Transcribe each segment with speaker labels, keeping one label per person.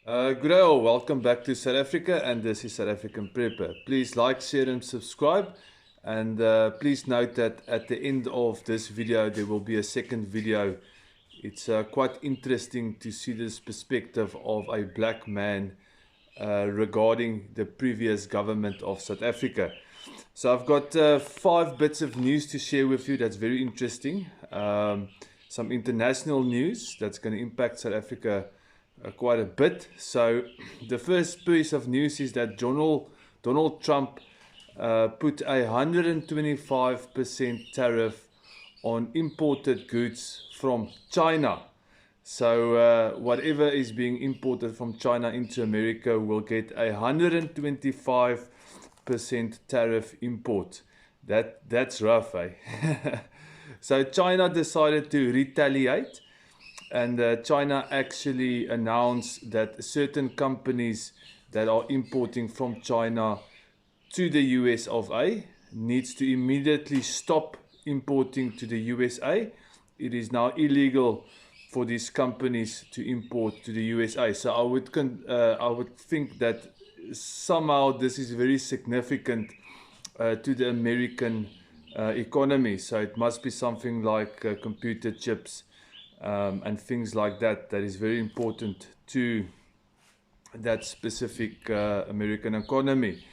Speaker 1: Good day all, welcome back to South Africa, and this is South African Prepper. Please like, share and subscribe, and please note that at the end of this video there will be a second video. It's quite interesting to see this perspective of a black man regarding the previous government of South Africa. So I've got 5 bits of news to share with you that's very interesting. Some international news that's going to impact South Africa quite a bit. So the first piece of news is that Donald Trump put a 125% tariff on imported goods from China. So whatever is being imported from China into America will get a 125% tariff import. That's rough, eh? So China decided to retaliate, and China actually announced that certain companies that are importing from China to the US of A needs to immediately stop importing to the USA. It is now illegal for these companies to import to the USA. So I would think that somehow this is very significant to the American economy. So it must be something like computer chips and things like that. That is very important to that specific American economy.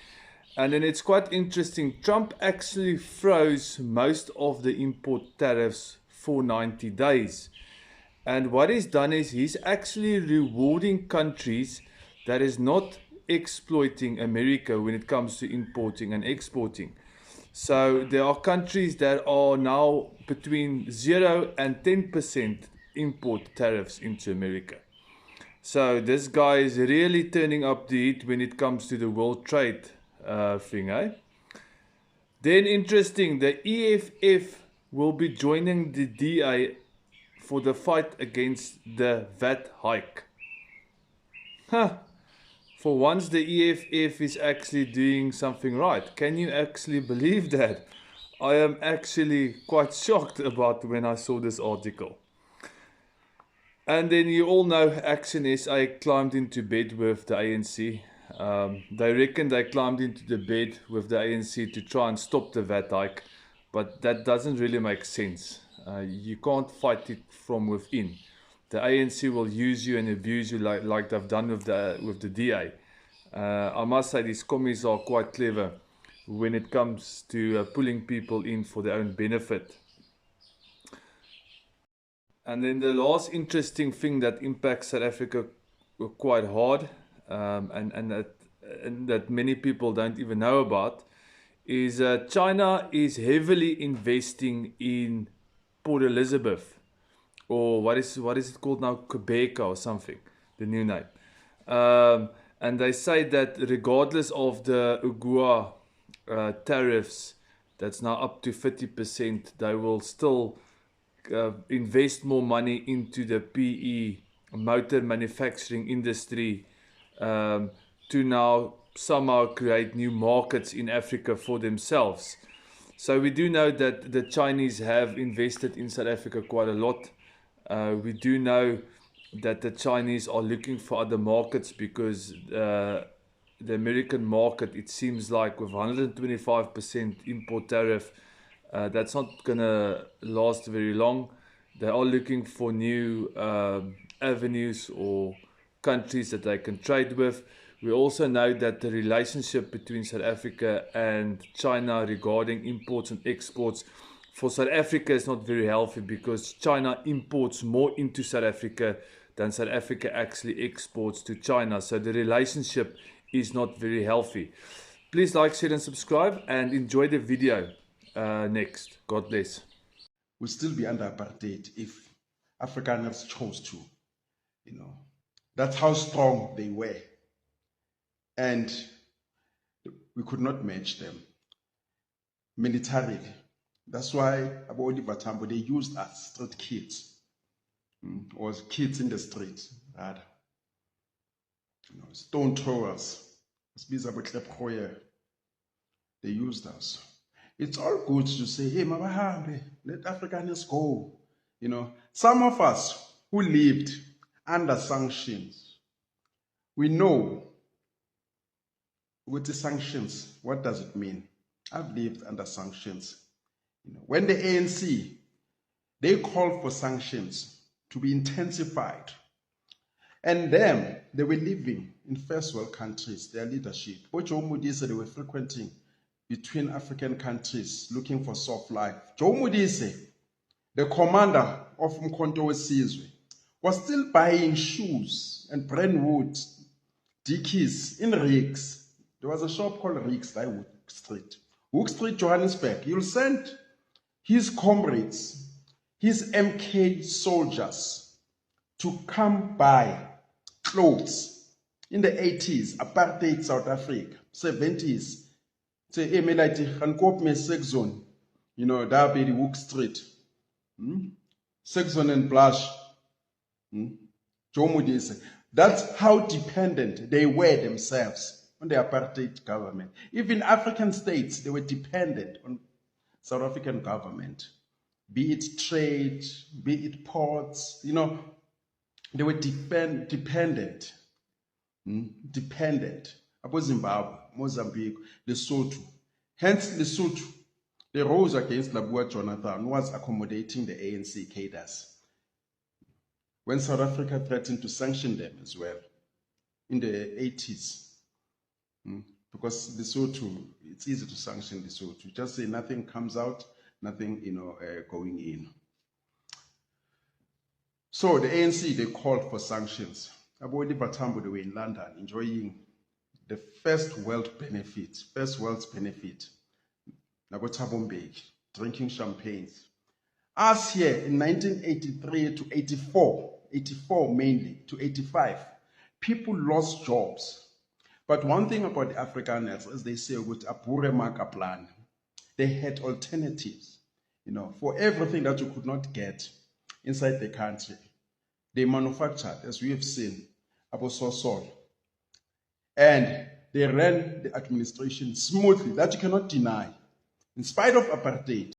Speaker 1: And then it's quite interesting. Trump actually froze most of the import tariffs for 90 days. And what he's done is he's actually rewarding countries that is not exploiting America when it comes to importing and exporting. So there are countries that are now between 0 and 10% import tariffs into America. So this guy is really turning up the heat when it comes to the world trade thing, eh? Then interesting, the EFF will be joining the DA for the fight against the VAT hike. Huh. For once the EFF is actually doing something right. Can you actually believe that? I am actually quite shocked about when I saw this article. And then you all know Action SA climbed into bed with the ANC. They reckon they climbed into the bed with the ANC to try and stop the VAT hike, but that doesn't really make sense. You can't fight it from within. The ANC will use you and abuse you like they've done with the DA. I must say these commies are quite clever when it comes to pulling people in for their own benefit. And then the last interesting thing that impacts South Africa quite hard, and that many people don't even know about, is China is heavily investing in Port Elizabeth, or what is it called now, Quebec or something, the new name. And they say that regardless of the UGUA tariffs, that's now up to 30%, they will still invest more money into the PE motor manufacturing industry to now somehow create new markets in Africa for themselves. So we do know that the Chinese have invested in South Africa quite a lot. We do know that the Chinese are looking for other markets because the American market, it seems like with 125% import tariff, that's not gonna last very long. They are looking for new avenues or countries that they can trade with. We also know that the relationship between South Africa and China regarding imports and exports for South Africa is not very healthy because China imports more into South Africa than South Africa actually exports to China. So the relationship is not very healthy. Please like, share and subscribe and enjoy the video next. God bless.
Speaker 2: Will still be under apartheid if Afrikaners chose to. That's how strong they were. And we could not match them militarily. That's why about Oliver Tambo, they used us street kids, or kids in the streets, rather. Stone throwers. They used us. It's all good to say, hey, Mabahambe, let Afrikaners go. Some of us who lived under sanctions We know with the sanctions, what does it mean? I've lived under sanctions. When the ANC, they called for sanctions to be intensified. And them, they were living in first world countries, their leadership. What Joe Modise, they were frequenting between African countries looking for soft life. Joe Modise, the commander of Mkhonto Wesizwe, was still buying shoes and Brentwood Dickies in Riggs. There was a shop called Riggs by Hook Street. Hook Street, Johannesburg. You'll send his comrades, his MK soldiers, to come buy clothes. In the 80s, apartheid South Africa, 70s, say Emelite Hankop me Sexon, that be the Hook Street. Sexon and Blush. Joe Modise. That's how dependent they were themselves on the apartheid government. Even African states, they were dependent on South African government, be it trade, be it ports, they were dependent. About Zimbabwe, Mozambique, Lesotho. Hence, Lesotho, they rose against Labua Jonathan, who was accommodating the ANC cadres. When South Africa threatened to sanction them as well in the 80s. Because Lesotho, it's easy to sanction Lesotho. Just say nothing comes out, nothing, going in. So the ANC, they called for sanctions. Abodi Batambo, they were in London enjoying the first wealth benefit. Nabotabombek, drinking champagnes. Us here in 1983 to 84 mainly, to 85, people lost jobs. But one thing about the Afrikaners, as they say, with Apure Maka plan, they had alternatives, for everything that you could not get inside the country. They manufactured, as we have seen, Abososol. And they ran the administration smoothly, that you cannot deny, in spite of apartheid.